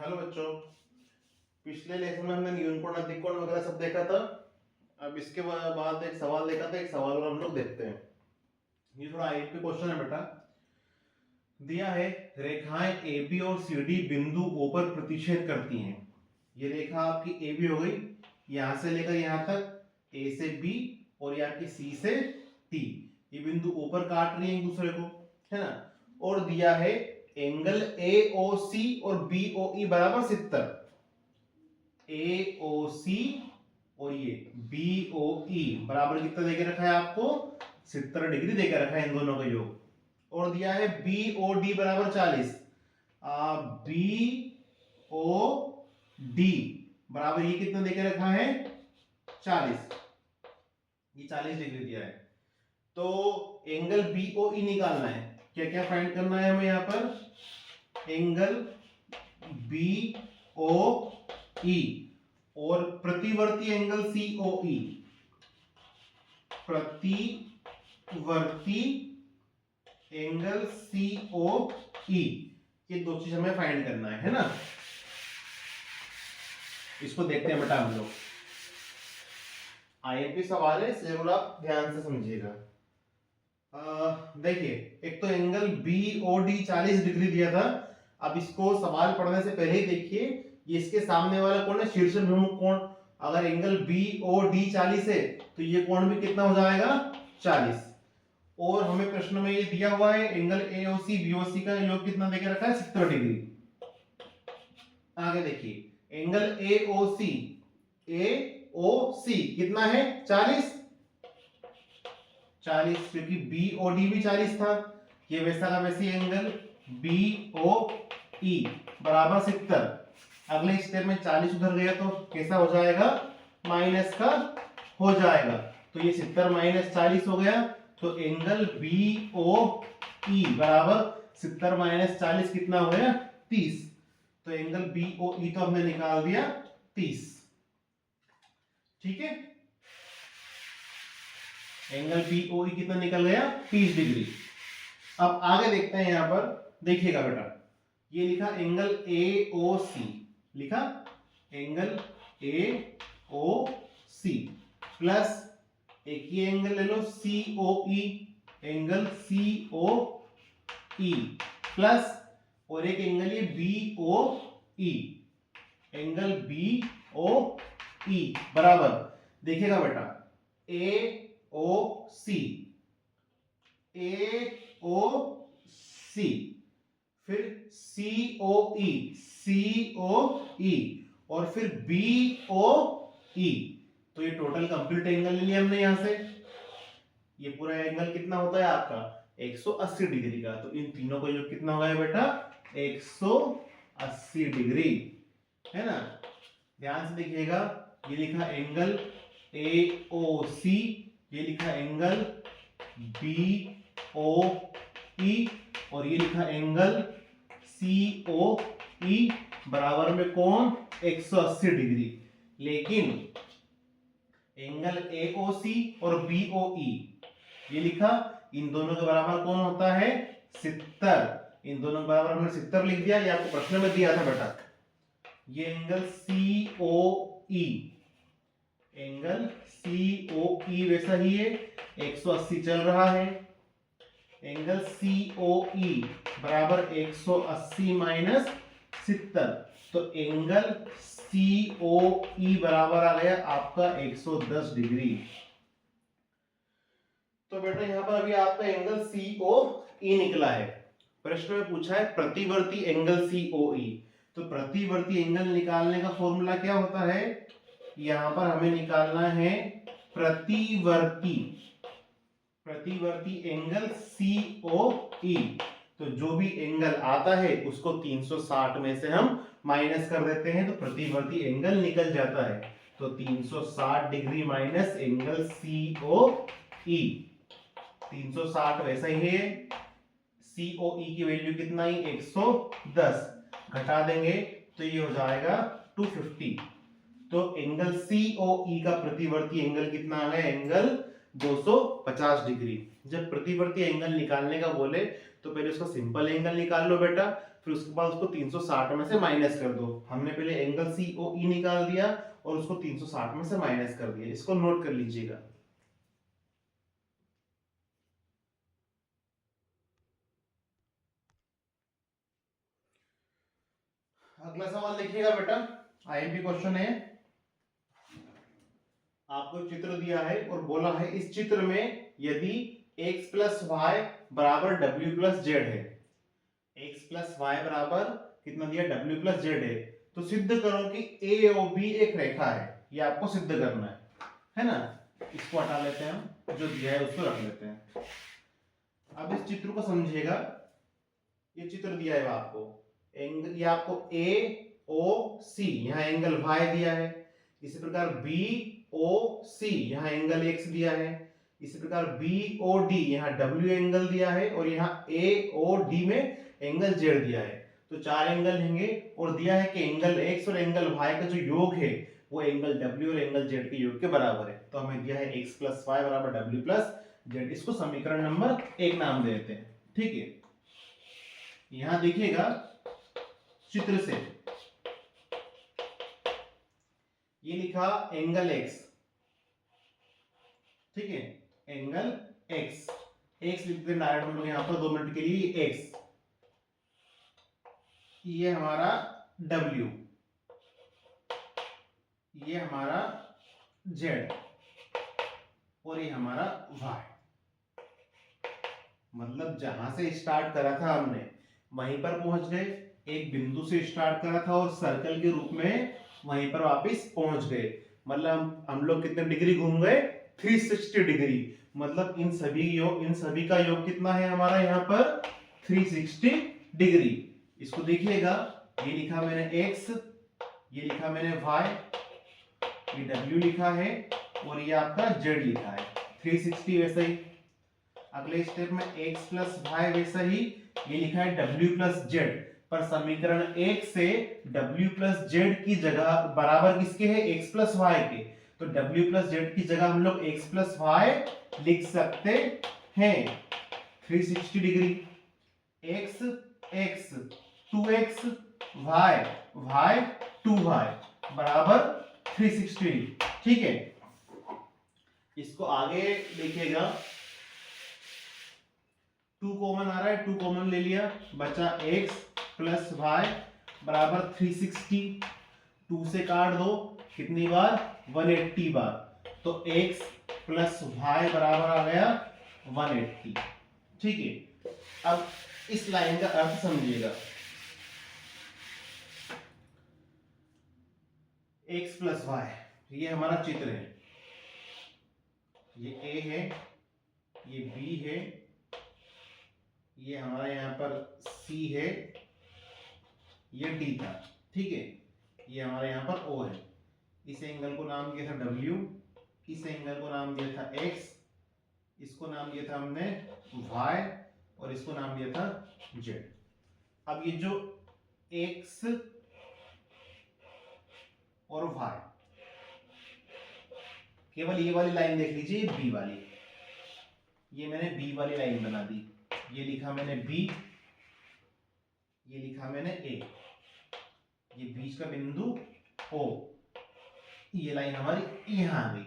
Hello बच्चों, पिछले lesson में हमने न्यून कोण अधिक कोण वगैरह सब देखा था। अब इसके बाद एक सवाल देखा था, एक सवाल और हम लोग देखते हैं। ये थोड़ा आईएमपी क्वेश्चन है बेटा। दिया है रेखाएं AB और CD बिंदु O पर प्रतिच्छेद करती हैं। ये रेखा आपकी AB हो गई, यहां से लेकर यहां तक A से B और ये आपकी C से T। ये बिंदु O पर काट रही है एक दूसरे को, है ना। और दिया है एंगल AOC और BOE बराबर 70। AOC और ये BOE बराबर कितना देके रखा है आपको? 70 डिग्री देके रखा है इन दोनों का योग। और दिया है BOD बराबर 40। BOD बराबर ये कितना देके रखा है? 40। ये 40 डिग्री दिया है। तो एंगल BOE निकालना है। क्या क्या फाइंड करना है हमें यहाँ पर? एंगल BOE और प्रतिवर्ती एंगल COE। प्रतिवर्ती एंगल COE, ये दो चीज हमें फाइंड करना है ना। इसको देखते हैं बेटा हम लोग। आईएमपी सवाल है, जरूर आप ध्यान से समझिएगा। देखिए, एक तो एंगल BOD 40 डिग्री दिया था। अब इसको सवाल पढ़ने से पहले ही देखिए, ये इसके सामने वाला कोण है शीर्ष अभिमुख कोण। अगर एंगल BOD 40 है तो ये कोण भी कितना हो जाएगा? 40। और हमें प्रश्न में ये दिया हुआ है एंगल AOC BOC का योग कितना देके रखा है? 70 डिग्री। आगे देखिए, एंगल AOC कितना है? 40। क्योंकि BOD भी 40 था। ये वैसा का वैसी एंगल BOE बराबर 70। अगले स्टेप में 40 उधर गया तो कैसा हो जाएगा? माइनस का हो जाएगा। तो ये 70 माइनस 40 हो गया। तो एंगल BOE बराबर 70 माइनस 40 कितना हो गया? 30। तो एंगल BOE तो हमने निकाल दिया 30। ठीक है, एंगल BOE कितना निकल गया? 30 डिग्री। अब आगे देखते हैं, यहां पर देखिएगा बेटा, ये लिखा एंगल AOC, लिखा एंगल AOC प्लस एक ये एंगल ले लो COE, एंगल COE प्लस और एक एंगल ये BOE, एंगल BOE बराबर, देखिएगा बेटा, AOC फिर COE और फिर BOE। तो ये टोटल कंप्लीट एंगल ले लिया हमने यहां से। ये पूरा एंगल कितना होता है आपका? 180 डिग्री का। तो इन तीनों का योग कितना हो गया बेटा? 180 डिग्री, है ना। ध्यान से देखिएगा, ये लिखा एंगल AOC, ये लिखा एंगल BOE और ये लिखा एंगल COE बराबर में कौन? 180 डिग्री। लेकिन एंगल AOC और BOE ये लिखा, इन दोनों के बराबर कौन होता है? 70। इन दोनों के बराबर हमने 70 लिख दिया। ये आपको प्रश्न में दिया था बेटा। ये एंगल COE, एंगल COE वैसा ही है, 180 चल रहा है। एंगल COE बराबर 180 माइनस 70। तो एंगल COE बराबर आ गया आपका 110 डिग्री। तो बेटा यहां पर अभी आपका एंगल COE निकला है। प्रश्न में पूछा है प्रतिवर्ती एंगल COE। तो प्रतिवर्ती एंगल निकालने का फॉर्मूला क्या होता है? यहां पर हमें निकालना है प्रतिवर्ती एंगल COE। तो जो भी एंगल आता है उसको 360 में से हम माइनस कर देते हैं, तो प्रतिवर्ती एंगल निकल जाता है। तो 360 डिग्री माइनस एंगल COE, 360 वैसा ही है। COE की वैल्यू कितना ही? 110 घटा देंगे तो ये हो जाएगा 250। तो एंगल COE का प्रतिवर्ती एंगल कितना आ गया? Angle 250 degree. जब प्रतिवर्ती एंगल निकालने का बोले तो पहले उसका सिंपल एंगल निकाल लो बेटा, फिर उसके बाद उसको 360 में से माइनस कर दो। हमने पहले एंगल COE निकाल दिया और उसको 360 में से माइनस कर दिया, इसको नोट कर लीजिएगा। अगला सवाल देखिएगा बेटा, IMP क्वेश्चन है। आपको चित्र दिया है और बोला है इस चित्र में यदि x प्लस वाई बराबर w प्लस जेड है, x प्लस वाई बराबर कितना दिया, w प्लस जेड है, तो सिद्ध करो कि a और b एक रेखा है। ये आपको सिद्ध करना है ना। इसको हटा लेते हैं हम, जो दिया है उसको रख लेते हैं। अब इस चित्र को समझिएगा, ये चित्र दिया है आपको, एंगल ये आपको AOC यहाँ एंगल y दिया है, इसी प्रकार BOC यहाँ एंगल x दिया है, इसी प्रकार BOD यहाँ W एंगल दिया है और यहाँ AOD में एंगल Z दिया है। तो चार एंगल होंगे और दिया है कि एंगल x और एंगल y का जो योग है वो एंगल W और एंगल Z के योग के बराबर है। तो हमें दिया है x प्लस वाई बराबर W प्लस Z, इसको समीकरण नंबर 1 नाम देते हैं। ठीक है, यहां देखिएगा चित्र से ये लिखा एंगल x, ठीक है, एंगल x लिखते हैं डायरेक्ट हम लोग यहाँ पर 2 मिनट के लिए x, ये हमारा w, ये हमारा z और ये हमारा y। मतलब जहां से स्टार्ट करा था हमने वहीं पर पहुंच गए, एक बिंदु से स्टार्ट करा था और सर्कल के रूप में वहीं पर वापस पहुंच गए। मतलब हम लोग कितने डिग्री घूम गए, 360 डिग्री। मतलब इन सभी का योग कितना है हमारा यहाँ पर, 360 डिग्री। इसको देखिएगा, ये लिखा मैंने x, ये लिखा मैंने y, ये w लिखा है और ये आपका z लिखा है, 360 वैसा ही। अगले स्टेप में x प्लस वाई वैसा ही, ये लिखा है w प्लस जेड, पर समीकरण 1 से w प्लस जेड की जगह बराबर किसके है, x प्लस वाई के। तो w प्लस जेड की जगह हम लोग x प्लस वाई लिख सकते हैं, 360 degree. x x 2x y y 2y बराबर 360 डिग्री। ठीक है, इसको आगे देखिएगा, 2 कॉमन आ रहा है, 2 कॉमन ले लिया, बचा x प्लस वाई बराबर 360, 2 से काट दो, कितनी बार, 180 बार। तो x प्लस वाई बराबर आ गया 180। ठीक है, अब इस लाइन का अर्थ समझिएगा, x प्लस वाई, ये हमारा चित्र है, ये a है, ये b है, ये हमारा यहाँ पर C है, ये D था। ठीक है, ये हमारा यहाँ पर O है। इस एंगल को नाम दिया था W, इस एंगल को नाम दिया था X, इसको नाम दिया था हमने Y और इसको नाम दिया था Z। अब ये जो X और Y, केवल ये वाली लाइन देख लीजिए, B वाली, ये मैंने B वाली लाइन बना दी, ये लिखा मैंने B, ये लिखा मैंने A, ये बीच का बिंदु O, ये लाइन हमारी यहाँ आ गई,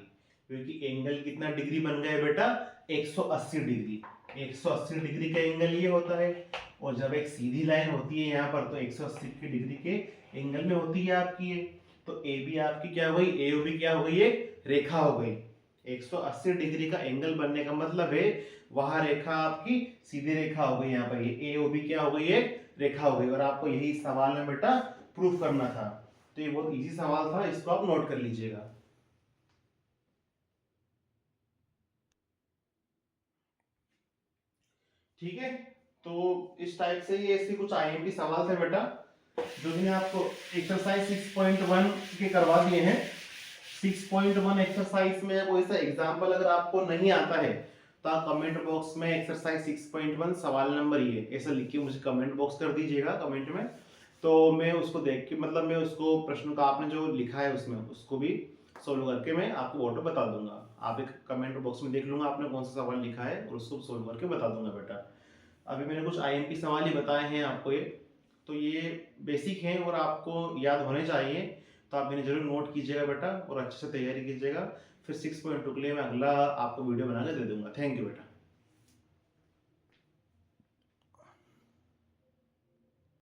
क्योंकि एंगल कितना डिग्री बन गया बेटा, 180 डिग्री। 180 डिग्री का एंगल ये होता है, और जब एक सीधी लाइन होती है यहाँ पर तो 180 की डिग्री के एंगल में होती है आपकी ये। तो ए बी आपकी क्या हो गई, ए ओ बी क्या हो गई, एक रेखा हो गई। 180 डिग्री का एंगल बनने का मतलब है वहां रेखा आपकी सीधी रेखा हो गई, यहाँ पर ये ए ओ बी क्या हो गई, एक रेखा हो गई। और आपको यही सवाल में बेटा प्रूफ करना था, तो ये बहुत इजी सवाल था, इसको आप नोट कर लीजिएगा। ठीक है, तो इस टाइप से ये ऐसे कुछ आईएमपी सवाल थे बेटा, जो मैंने आपको एक्सरसाइज 6.1 के करवा दिए हैं। 6.1 एक्सरसाइज में कोई सा एग्जांपल अगर आपको नहीं आता है तो आप कमेंट बॉक्स में एक्सरसाइज 6.1 सवाल नंबर ये ऐसा लिख के मुझे कमेंट बॉक्स कर दीजिएगा कमेंट में, तो मैं उसको देख के मतलब मैं उसको प्रश्न का आपने जो लिखा है उसमें उसको भी सोल्व करके मैं आपको ऑटो बता दूंगा। आप एक कमेंट बॉक्स में देख लूंगा आपने कौन सा सवाल लिखा है और उसको सोल्व करके बता दूंगा बेटा। अभी मैंने कुछ IMP सवाल ही बताए हैं आपको ये, तो ये बेसिक हैं और आपको याद होने चाहिए, तो आप इन्हें जरूर नोट कीजिएगा बेटा और अच्छे से तैयारी कीजिएगा। फिर 6.2 के लिए मैं अगला आपको वीडियो बना के दे दूंगा। थैंक यू बेटा।